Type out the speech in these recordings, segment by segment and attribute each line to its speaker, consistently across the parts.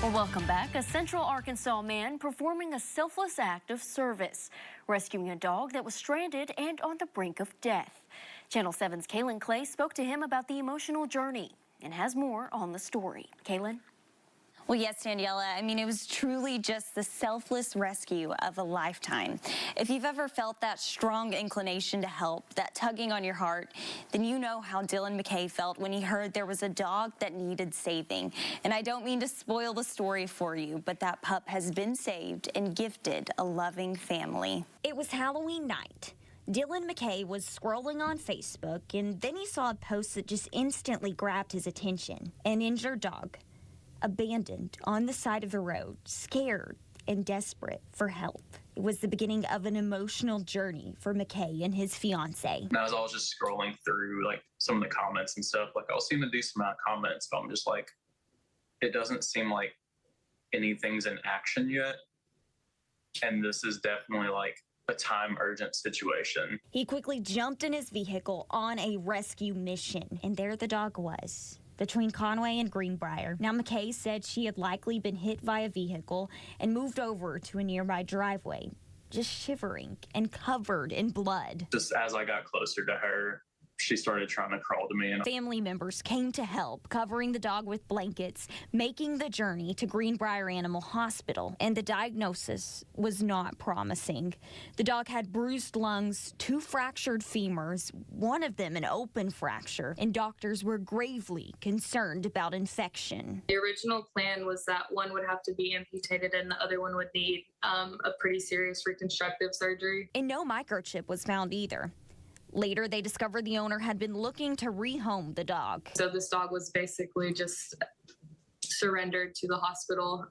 Speaker 1: Well, welcome back. A Central Arkansas man performing a selfless act of service, rescuing a dog that was stranded and on the brink of death. Channel 7's Kaylin Clay spoke to him about the emotional journey and has more on the story. Kaylin?
Speaker 2: Well, yes, Daniela. I mean, it was truly just the selfless rescue of a lifetime. If you've ever felt that strong inclination to help, that tugging on your heart, then you know how Dylan McKay felt when he heard there was a dog that needed saving. And I don't mean to spoil the story for you, but that pup has been saved and gifted a loving family.
Speaker 3: It was Halloween night. Dylan McKay was scrolling on Facebook, and then he saw a post that just instantly grabbed his attention. An injured dog, abandoned on the side of the road, scared and desperate for help. It was the beginning of an emotional journey for McKay and his fiance.
Speaker 4: And as I was just scrolling through like some of the comments and stuff, like I was seeing a decent amount of comments, but I'm just like, it doesn't seem like anything's in action yet. And this is definitely like a time urgent situation.
Speaker 3: He quickly jumped in his vehicle on a rescue mission, and there the dog was, between Conway and Greenbrier. Now, McKay said she had likely been hit by a vehicle and moved over to a nearby driveway, just shivering and covered in blood.
Speaker 4: Just as I got closer to her, she started trying to crawl to me. And
Speaker 3: family members came to help, covering the dog with blankets, making the journey to Greenbrier Animal Hospital. And the diagnosis was not promising. The dog had bruised lungs, 2 fractured femurs, one of them an open fracture, and doctors were gravely concerned about infection.
Speaker 5: The original plan was that one would have to be amputated and the other one would need a pretty serious reconstructive surgery.
Speaker 3: And no microchip was found either. Later, they discovered the owner had been looking to rehome the dog.
Speaker 5: So this dog was basically just surrendered to the hospital.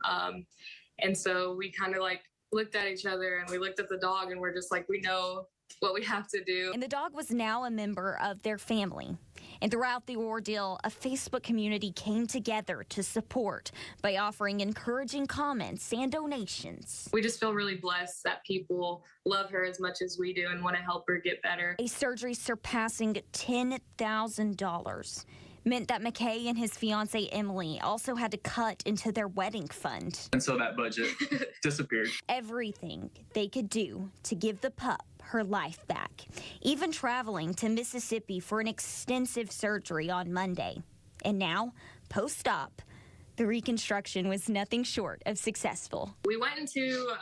Speaker 5: And so we kind of like looked at each other and we looked at the dog and we're just like, we know what we have to do.
Speaker 3: And the dog was now a member of their family. And throughout the ordeal, a Facebook community came together to support by offering encouraging comments and donations.
Speaker 5: We just feel really blessed that people love her as much as we do and want to help her get better.
Speaker 3: A surgery surpassing $10,000 meant that McKay and his fiancee Emily also had to cut into their wedding fund.
Speaker 4: so that budget disappeared.
Speaker 3: Everything they could do to give the pup her life back, even traveling to Mississippi for an extensive surgery on Monday. And now, post-op, the reconstruction was nothing short of successful.
Speaker 5: We went into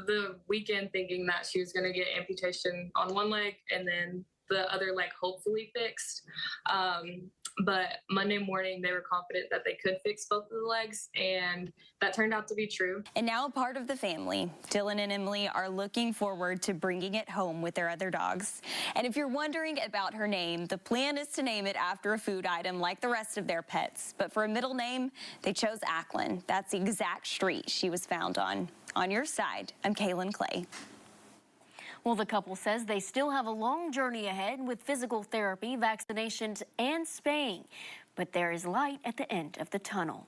Speaker 5: the weekend thinking that she was going to get amputation on one leg and then the other leg hopefully fixed. But Monday morning, they were confident that they could fix both of the legs, and that turned out to be true.
Speaker 2: And now a part of the family, Dylan and Emily are looking forward to bringing it home with their other dogs. And if you're wondering about her name, the plan is to name it after a food item like the rest of their pets. But for a middle name, they chose Ackland. That's the exact street she was found on. On your side, I'm Kaylin Clay.
Speaker 1: Well, the couple says they still have a long journey ahead with physical therapy, vaccinations, and spaying. But there is light at the end of the tunnel.